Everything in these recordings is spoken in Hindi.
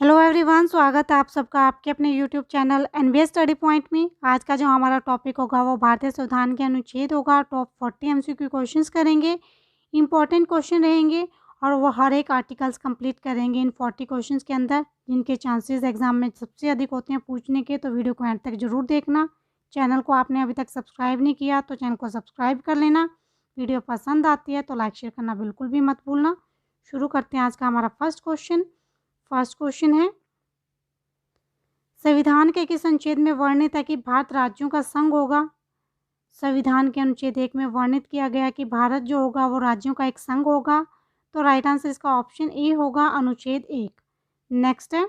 हेलो एवरीवन, स्वागत है आप सबका आपके अपने YouTube channel NBS study point में। आज का जो हमारा टॉपिक होगा वो भारतीय संविधान के अनुच्छेद होगा। टॉप 40 एमसीक्यू क्वेश्चंस करेंगे, इंपॉर्टेंट क्वेश्चन रहेंगे और वो हर एक आर्टिकल्स कंप्लीट करेंगे इन 40 क्वेश्चंस के अंदर, जिनके चांसेस एग्जाम में सबसे अधिक होते हैं पूछने के। तो वीडियो को एंड तक जरूर देखना। चैनल को आपने अभी तक सब्सक्राइब नहीं किया तो चैनल को सब्सक्राइब कर लेना। वीडियो पसंद आती है तो लाइक शेयर करना बिल्कुल भी मत भूलना। शुरू करते हैं आज का हमारा फर्स्ट क्वेश्चन है, संविधान के किस अनुच्छेद में वर्णित है कि भारत राज्यों का संघ होगा? संविधान के अनुच्छेद 1 में वर्णित किया गया है कि भारत जो होगा वो राज्यों का एक संघ होगा। तो राइट आंसर इसका ऑप्शन ए होगा, अनुच्छेद 1। नेक्स्ट है,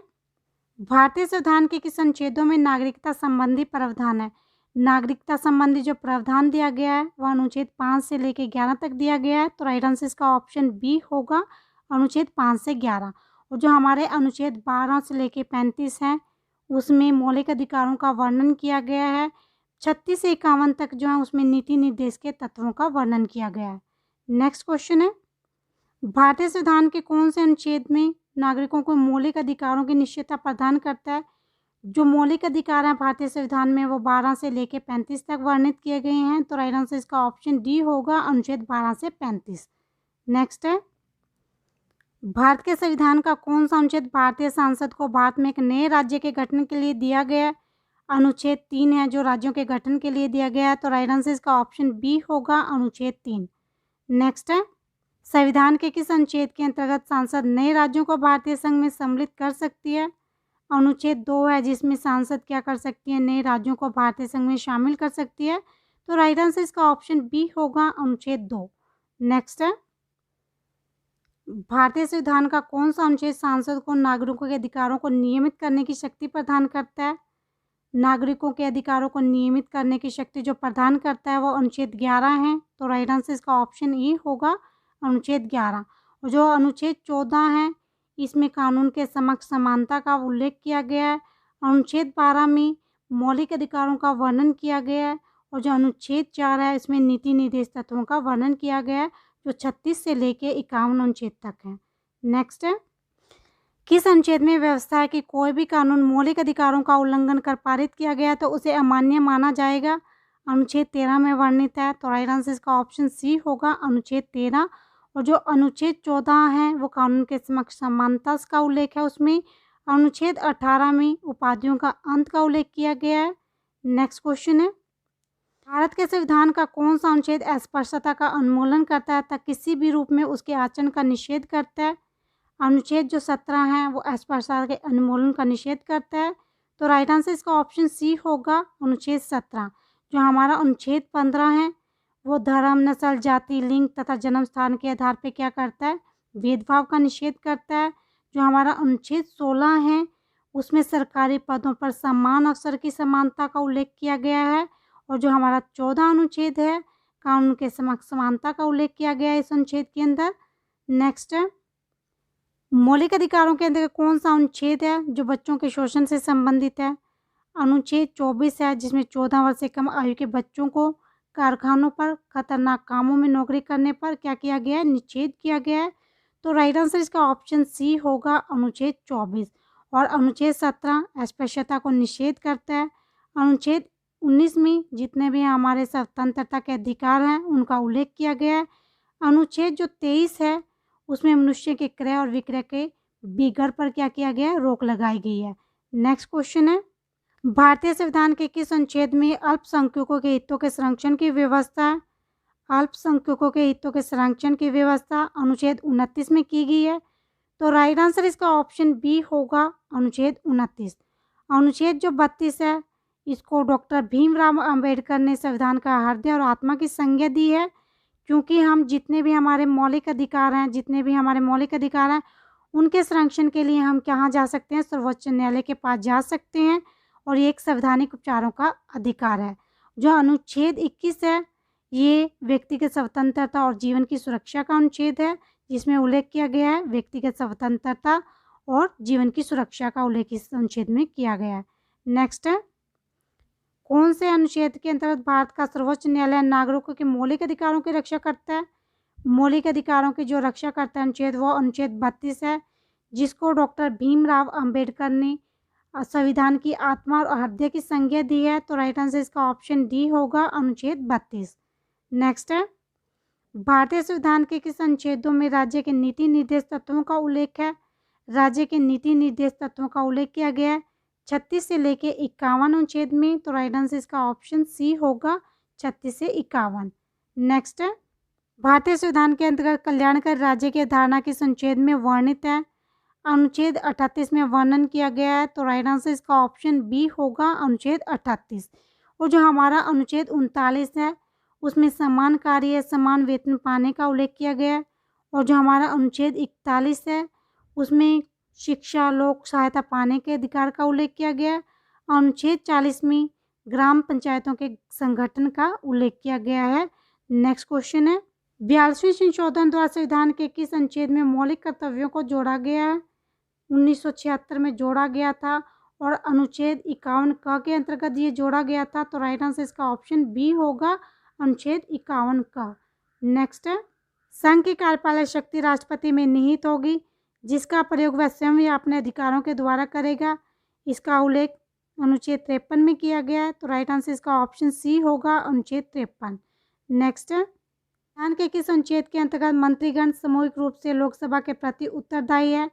भारतीय संविधान के किस अनुच्छेदों में नागरिकता संबंधी प्रावधान है? नागरिकता संबंधी जो प्रावधान दिया गया है वह अनुच्छेद 5 से लेकर 11 तक दिया गया है। तो राइट आंसर इसका ऑप्शन बी होगा, अनुच्छेद 5 से 11। और जो हमारे अनुच्छेद 12 से लेकर 35 हैं उसमें मौलिक अधिकारों का वर्णन किया गया है। 36 से 51 तक जो है उसमें नीति निर्देश के तत्वों का वर्णन किया गया है। नेक्स्ट क्वेश्चन है, भारतीय संविधान के कौन से अनुच्छेद में नागरिकों को मौलिक अधिकारों की निश्चितता प्रदान करता है? जो मौलिक अधिकार हैं भारतीय संविधान में वो 12 से लेकर 35 तक वर्णित किए गए हैं। तो राइट आंसर इसका ऑप्शन डी होगा, अनुच्छेद 12 से 35। नेक्स्ट है, भारत के संविधान का कौन सा अनुच्छेद भारतीय संसद को भारत में एक नए राज्य के गठन के लिए दिया गया है? अनुच्छेद 3 है जो राज्यों के गठन के लिए दिया गया है। तो राइट आंसर इसका ऑप्शन बी होगा, अनुच्छेद 3। नेक्स्ट है, संविधान के किस अनुच्छेद के अंतर्गत सांसद नए राज्यों को भारतीय संघ में सम्मिलित कर सकती है? अनुच्छेद 2 है जिसमें सांसद क्या कर सकती है, नए राज्यों को भारतीय संघ में शामिल कर सकती है। तो राइट आंसर इसका ऑप्शन बी होगा, अनुच्छेद 2। नेक्स्ट है, भारतीय संविधान का कौन सा अनुच्छेद सांसद को नागरिकों के अधिकारों को नियमित करने की शक्ति प्रदान करता है? नागरिकों के अधिकारों को नियमित करने की शक्ति जो प्रदान करता है वो अनुच्छेद 11 है। तो राइट आंसर इसका ऑप्शन ए होगा, अनुच्छेद 11। और जो अनुच्छेद 14 है इसमें कानून के समक्ष समानता का उल्लेख किया गया है। अनुच्छेद 12 में मौलिक अधिकारों का वर्णन किया गया है। और जो अनुच्छेद 4 है इसमें नीति निर्देश तत्वों का वर्णन किया गया है जो 36 से लेके 51 अनुच्छेद तक है। नेक्स्ट है, किस अनुच्छेद में व्यवस्था है कि कोई भी कानून मौलिक अधिकारों का उल्लंघन कर पारित किया गया तो उसे अमान्य माना जाएगा? अनुच्छेद 13 में वर्णित है। तो राइट आंसर इसका ऑप्शन सी होगा, अनुच्छेद 13। और जो अनुच्छेद 14 है वो कानून के समक्ष समानता का उल्लेख है उसमें। अनुच्छेद 18 में उपाधियों का अंत का उल्लेख किया गया है। नेक्स्ट क्वेश्चन है, भारत के संविधान का कौन सा अनुच्छेद अस्पृश्यता का उन्मूलन करता है तथा किसी भी रूप में उसके आचरण का निषेध करता है? अनुच्छेद जो 17 है वो अस्पृश्यता के उन्मूलन का निषेध करता है। तो राइट आंसर इसका ऑप्शन सी होगा, अनुच्छेद 17। जो हमारा अनुच्छेद 15 है वो धर्म, नस्ल, जाति, लिंग तथा जन्म स्थान के आधार पर क्या करता है, भेदभाव का निषेध करता है। जो हमारा अनुच्छेद 16 है उसमें सरकारी पदों पर समान अवसर की समानता का उल्लेख किया गया है। और जो हमारा 14 अनुच्छेद है कानून के समक्ष समानता का उल्लेख किया गया है इस अनुच्छेद के अंदर। नेक्स्ट है, मौलिक अधिकारों के अंदर कौन सा अनुच्छेद है जो बच्चों के शोषण से संबंधित है? अनुच्छेद 24 है जिसमें 14 वर्ष से कम आयु के बच्चों को कारखानों पर खतरनाक कामों में नौकरी करने पर क्या किया गया है, निषेध किया गया है। तो राइट आंसर इसका ऑप्शन सी होगा, अनुच्छेद 24। और अनुच्छेद 17 अस्पृश्यता को निषेध करता है। अनुच्छेद 19 में जितने भी हमारे स्वतंत्रता के अधिकार हैं उनका उल्लेख किया गया है। अनुच्छेद जो 23 है उसमें मनुष्य के क्रय और विक्रय के बिगड़ पर क्या किया गया है, रोक लगाई गई है। नेक्स्ट क्वेश्चन है, भारतीय संविधान के किस अनुच्छेद में अल्पसंख्यकों के हितों के संरक्षण की व्यवस्था है? अल्पसंख्यकों के हितों के संरक्षण की व्यवस्था अनुच्छेद 29 में की गई है। तो राइट आंसर इसका ऑप्शन बी होगा, अनुच्छेद 29। अनुच्छेद जो 32 है इसको डॉक्टर भीमराव अंबेडकर ने संविधान का हृदय और आत्मा की संज्ञा दी है, क्योंकि हम जितने भी हमारे मौलिक अधिकार हैं उनके संरक्षण के लिए हम कहाँ जा सकते हैं, सर्वोच्च न्यायालय के पास जा सकते हैं। और ये एक संवैधानिक उपचारों का अधिकार है। जो अनुच्छेद 21 है ये व्यक्तिगत स्वतंत्रता और जीवन की सुरक्षा का अनुच्छेद है, जिसमें उल्लेख किया गया है व्यक्तिगत स्वतंत्रता और जीवन की सुरक्षा का उल्लेख इस अनुच्छेद में किया गया है। नेक्स्ट है, कौन से अनुच्छेद के अंतर्गत भारत का सर्वोच्च न्यायालय नागरिकों के मौलिक अधिकारों की रक्षा करता है? मौलिक अधिकारों की जो रक्षा करता है अनुच्छेद वो अनुच्छेद 32 है, जिसको डॉक्टर भीमराव अंबेडकर ने संविधान की आत्मा और हृदय की संज्ञा दी है। तो राइट आंसर इसका ऑप्शन डी होगा, अनुच्छेद 32। नेक्स्ट है, भारतीय संविधान के किस अनुच्छेदों में राज्य के नीति निर्देश तत्वों का उल्लेख है? राज्य के नीति निर्देश तत्वों का उल्लेख किया गया है 36 से लेके 51 अनुच्छेद में। तो राइट आंसर इसका ऑप्शन सी होगा, 36 से 51। नेक्स्ट है, भारतीय संविधान के अंतर्गत कल्याणकारी राज्य की धारणा किस अनुच्छेद में वर्णित है? अनुच्छेद 38 में वर्णन किया गया है। तो राइट आंसर इसका ऑप्शन बी होगा, अनुच्छेद 38। और जो हमारा अनुच्छेद 39 है उसमें समान कार्य समान वेतन पाने का उल्लेख किया गया है। और जो हमारा अनुच्छेद 41 है उसमें शिक्षा लोक सहायता पाने के अधिकार का उल्लेख किया गया है। अनुच्छेद 40 में ग्राम पंचायतों के संगठन का उल्लेख किया गया है। नेक्स्ट क्वेश्चन है, 42वें संशोधन द्वारा संविधान के किस अनुच्छेद में मौलिक कर्तव्यों को जोड़ा गया है? 1976 में जोड़ा गया था और अनुच्छेद 51 क के अंतर्गत ये जोड़ा गया था। तो राइट आंसर इसका ऑप्शन बी होगा, अनुच्छेद 51 का। नेक्स्ट है, संघ की कार्यपालक शक्ति राष्ट्रपति में निहित होगी, जिसका प्रयोग वह स्वयं या अपने अधिकारों के द्वारा करेगा। इसका उल्लेख अनुच्छेद 53 में किया गया है। तो राइट आंसर इसका ऑप्शन सी होगा, अनुच्छेद 53। नेक्स्ट है, संविधान के किस अनुच्छेद के अंतर्गत मंत्रीगण सामूहिक रूप से लोकसभा के प्रति उत्तरदायी है?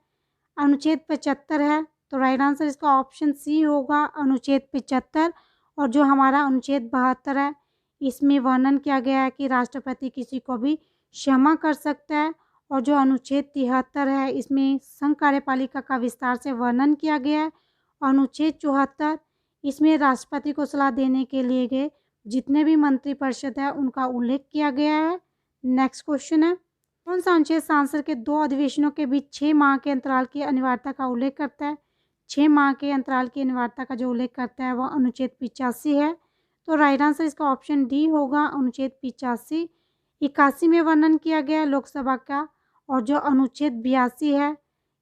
अनुच्छेद 75 है। तो राइट आंसर इसका ऑप्शन सी होगा, अनुच्छेद 75। और जो हमारा अनुच्छेद 72 है इसमें वर्णन किया गया है कि राष्ट्रपति किसी को भी क्षमा कर सकता है। और जो अनुच्छेद 73 है इसमें संघ कार्यपालिका का विस्तार से वर्णन किया गया है। अनुच्छेद 74 इसमें राष्ट्रपति को सलाह देने के लिए गए जितने भी मंत्रिपरिषद है उनका उल्लेख किया गया है। नेक्स्ट क्वेश्चन है, कौन सा अनुच्छेद संसद के 2 अधिवेशनों के बीच 6 माह के अंतराल की अनिवार्यता का उल्लेख करता है? 6 माह के अंतराल की अनिवार्यता का जो उल्लेख करता है वह अनुच्छेद 85 है। तो राइट आंसर इसका ऑप्शन डी होगा, अनुच्छेद 85। 81 में वर्णन किया गया है लोकसभा का। और जो अनुच्छेद 82 है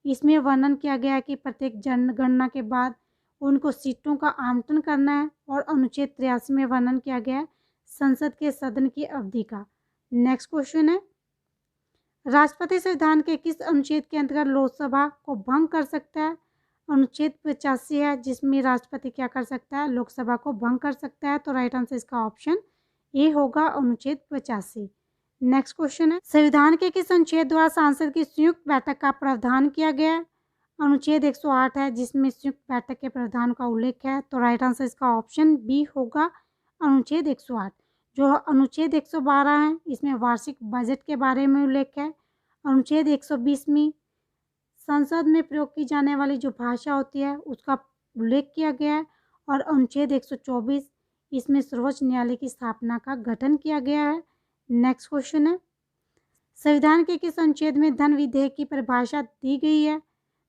इसमें वर्णन किया गया है कि प्रत्येक जनगणना के बाद उनको सीटों का आवंटन करना है। और अनुच्छेद 83 में वर्णन किया गया है संसद के सदन की अवधि का। नेक्स्ट क्वेश्चन है, राष्ट्रपति संविधान के किस अनुच्छेद के अंतर्गत लोकसभा को भंग कर सकता है? अनुच्छेद 85 है जिसमें राष्ट्रपति क्या कर सकता है? लोकसभा को भंग कर सकता है। तो राइट आंसर इसका ऑप्शन ए होगा, अनुच्छेद 85। नेक्स्ट क्वेश्चन है, संविधान के किस अनुच्छेद द्वारा सांसद की संयुक्त बैठक का प्रावधान किया गया है? अनुच्छेद 108 है जिसमें संयुक्त बैठक के प्रावधान का उल्लेख है। तो राइट आंसर इसका ऑप्शन बी होगा, अनुच्छेद 108। जो अनुच्छेद 112 है इसमें वार्षिक बजट के बारे में उल्लेख है। अनुच्छेद 120 में संसद में प्रयोग की जाने वाली जो भाषा होती है उसका उल्लेख किया गया है। और अनुच्छेद 124 इसमें सर्वोच्च न्यायालय की स्थापना का गठन किया गया है। नेक्स्ट क्वेश्चन है, संविधान के किस अनुच्छेद में धन विधेयक की परिभाषा दी गई है?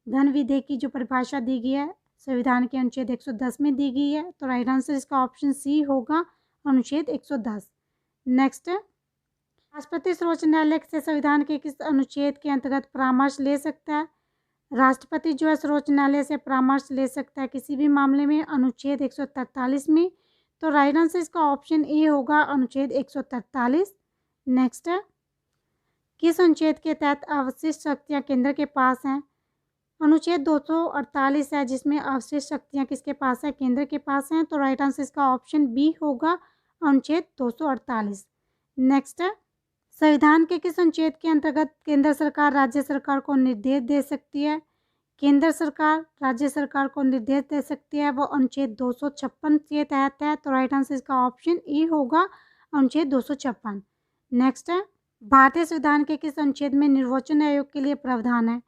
धन विधेयक की जो परिभाषा दी गई है संविधान के अनुच्छेद 110 में दी गई है। तो राइट आंसर इसका ऑप्शन सी होगा, अनुच्छेद 110। नेक्स्ट है, राष्ट्रपति सर्वोच्च न्यायालय से संविधान के किस अनुच्छेद के अंतर्गत परामर्श ले सकता है? राष्ट्रपति जो है सर्वोच्च न्यायालय से परामर्श ले सकता है किसी भी मामले में, अनुच्छेद 143 में। तो राइट आंसर इसका ऑप्शन ए होगा, अनुच्छेद 143। नेक्स्ट है, किस अनुच्छेद के तहत अवशिष्ट शक्तियाँ केंद्र के पास हैं? अनुच्छेद 248 है जिसमें अवशिष्ट शक्तियाँ किसके पास है? केंद्र के पास हैं। तो राइट आंसर इसका ऑप्शन बी होगा, अनुच्छेद 248। नेक्स्ट है, संविधान के किस अनुच्छेद के अंतर्गत केंद्र सरकार राज्य सरकार को निर्देश दे सकती है? केंद्र सरकार राज्य सरकार को निर्देश दे सकती है वो अनुच्छेद 256 के तहत है। तो राइट आंसर इसका ऑप्शन ए होगा, अनुच्छेद 256। नेक्स्ट है, भारतीय संविधान के किस अनुच्छेद में निर्वाचन आयोग के लिए प्रावधान है?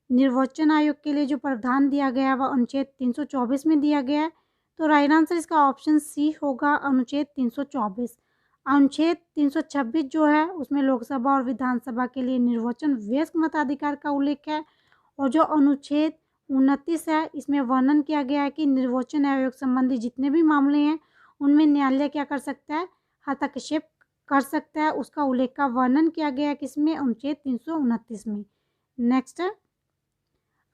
निर्वाचन आयोग के लिए जो प्रावधान दिया गया है वह अनुच्छेद 324 में दिया गया है। तो राइट आंसर इसका ऑप्शन सी होगा, अनुच्छेद 324। अनुच्छेद 326 जो है उसमें लोकसभा और विधानसभा के लिए निर्वाचन वयस्क मताधिकार का उल्लेख है। और जो अनुच्छेद 29 है इसमें वर्णन किया गया है कि निर्वाचन आयोग संबंधी जितने भी मामले हैं उनमें न्यायालय क्या कर सकता है? हस्तक्षेप कर सकता है। उसका उल्लेख का वर्णन किया गया है किसमें? अनुच्छेद 329 में। नेक्स्ट है,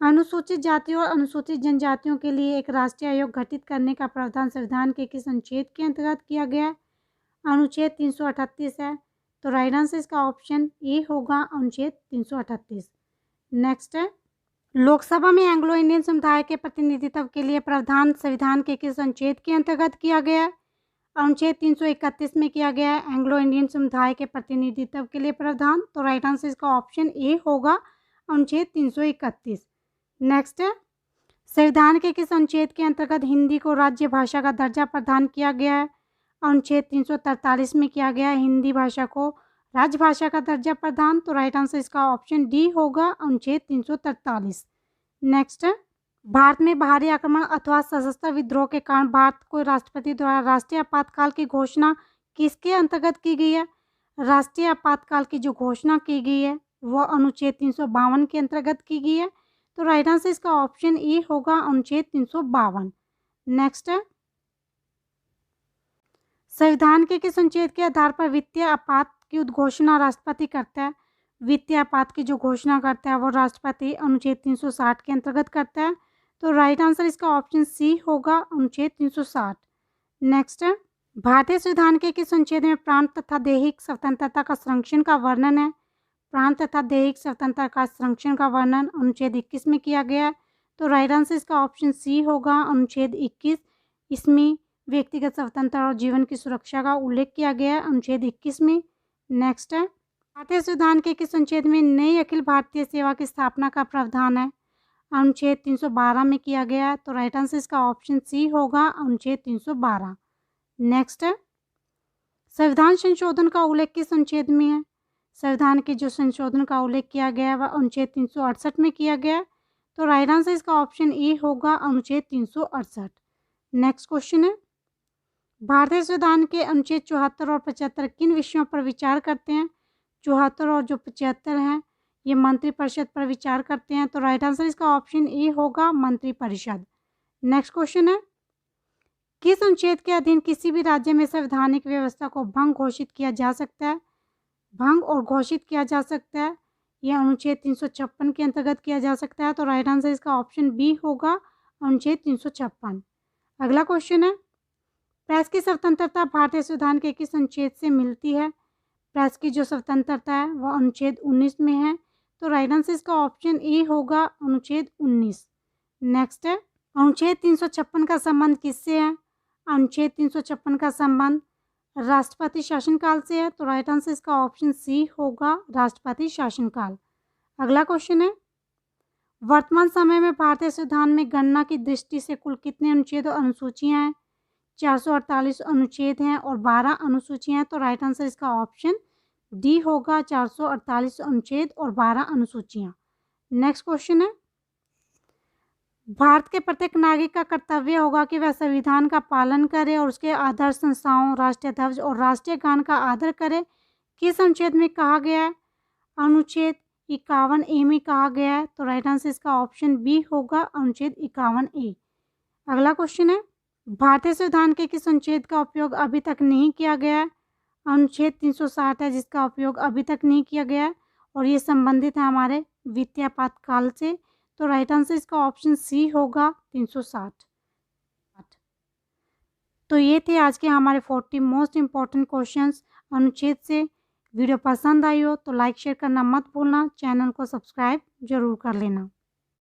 अनुसूचित जातियों और अनुसूचित जनजातियों के लिए एक राष्ट्रीय आयोग गठित करने का प्रावधान संविधान के किस अनुच्छेद के अंतर्गत किया गया है? अनुच्छेद 338 है। तो राइट आंसर इसका ऑप्शन ए होगा, अनुच्छेद 338। नेक्स्ट है, लोकसभा में एंग्लो इंडियन समुदाय के प्रतिनिधित्व के लिए प्रावधान संविधान के किस अनुच्छेद के अंतर्गत किया गया है? अनुच्छेद 331 में किया गया है एंग्लो इंडियन समुदाय के प्रतिनिधित्व के लिए प्रावधान। तो राइट आंसर इसका ऑप्शन ए होगा, अनुच्छेद 331। नेक्स्ट है, संविधान के किस अनुच्छेद के अंतर्गत हिंदी को राज्य भाषा का दर्जा प्रदान किया गया है? अनुच्छेद 343 में किया गया है हिंदी भाषा को राजभाषा का दर्जा प्रदान। तो राइट आंसर इसका ऑप्शन डी होगा, अनुच्छेद 343। नेक्स्ट है, भारत में बाहरी आक्रमण अथवा सशस्त्र विद्रोह के कारण भारत को राष्ट्रपति द्वारा राष्ट्रीय आपातकाल की घोषणा किसके अंतर्गत की गई है? राष्ट्रीय आपातकाल की जो घोषणा की गई है वह अनुच्छेद 352 के अंतर्गत की गई है। तो राइट आंसर इसका ऑप्शन ए होगा, अनुच्छेद 352। नेक्स्ट है, संविधान के किस अनुच्छेद के आधार पर वित्तीय आपात की उद्घोषणा राष्ट्रपति करता है? वित्तीय आपात की जो घोषणा करता है वो राष्ट्रपति अनुच्छेद 360 के अंतर्गत करता है। तो राइट आंसर इसका ऑप्शन सी होगा, अनुच्छेद 360। नेक्स्ट है, भारतीय संविधान के किस अनुच्छेद में प्रांत तथा दैहिक स्वतंत्रता का संरक्षण का वर्णन है? प्रांत तथा दैहिक स्वतंत्रता का संरक्षण का वर्णन अनुच्छेद 21 में किया गया है। तो राइट आंसर इसका ऑप्शन सी होगा, अनुच्छेद 21। इसमें व्यक्तिगत स्वतंत्रता और जीवन की सुरक्षा का उल्लेख किया गया है अनुच्छेद 21 में। नेक्स्ट है, भारतीय संविधान के किस अनुच्छेद में नई अखिल भारतीय सेवा की स्थापना का प्रावधान है? अनुच्छेद 312 में किया गया है। तो राइट आंसर इसका ऑप्शन सी होगा, अनुच्छेद 312। नेक्स्ट है, संविधान संशोधन का उल्लेख किस अनुच्छेद में है? संविधान के जो संशोधन का उल्लेख किया गया है वह अनुच्छेद 368 में किया गया है। तो राइट आंसर इसका ऑप्शन ए होगा, अनुच्छेद 368। नेक्स्ट क्वेश्चन है, भारतीय संविधान के अनुच्छेद 74 और 75 किन विषयों पर विचार करते हैं? 74 और जो 75 हैं ये मंत्रिपरिषद पर विचार करते हैं। तो राइट आंसर इसका ऑप्शन ए होगा, मंत्रिपरिषद। नेक्स्ट क्वेश्चन है, किस अनुच्छेद के अधीन किसी भी राज्य में संवैधानिक व्यवस्था को भंग घोषित किया जा सकता है? भंग और घोषित किया जा सकता है, यह अनुच्छेद 356 के अंतर्गत किया जा सकता है। तो राइट आंसर इसका ऑप्शन बी होगा, अनुच्छेद 356। अगला क्वेश्चन है, प्रेस की स्वतंत्रता भारतीय संविधान के किस अनुच्छेद से मिलती है? प्रेस की जो स्वतंत्रता है वह अनुच्छेद 19 में है। तो राइट आंसर इसका ऑप्शन ए होगा, अनुच्छेद 19। नेक्स्ट है, अनुच्छेद 356 का संबंध किससे है? अनुच्छेद 356 का संबंध राष्ट्रपति शासनकाल से है। तो राइट आंसर इसका ऑप्शन सी होगा, राष्ट्रपति शासनकाल। अगला क्वेश्चन है, वर्तमान समय में भारतीय संविधान में गणना की दृष्टि से कुल कितने अनुच्छेद और अनुसूचियां हैं? 448 अनुच्छेद हैं और 12 अनुसूचियां हैं। तो राइट आंसर इसका ऑप्शन डी होगा, 448 अनुच्छेद और 12 अनुसूचियां। नेक्स्ट क्वेश्चन है, भारत के प्रत्येक नागरिक का कर्तव्य होगा कि वह संविधान का पालन करे और उसके आदर्श संस्थाओं, राष्ट्रीय ध्वज और राष्ट्रीय गान का आदर करे। किस अनुच्छेद में कहा गया है? अनुच्छेद 51 ए में कहा गया है। तो राइट आंसर इसका ऑप्शन बी होगा, अनुच्छेद 51 ए। अगला क्वेश्चन है, भारतीय संविधान के किस अनुच्छेद का उपयोग अभी तक नहीं किया गया है? अनुच्छेद 360 है जिसका उपयोग अभी तक नहीं किया गया है और ये संबंधित है हमारे वित्तीय आपातकाल से। तो राइट आंसर इसका ऑप्शन सी होगा, 360। तो ये थे आज के हमारे 40 मोस्ट इम्पॉर्टेंट क्वेश्चंस अनुच्छेद से। वीडियो पसंद आई हो तो लाइक शेयर करना मत भूलना, चैनल को सब्सक्राइब जरूर कर लेना।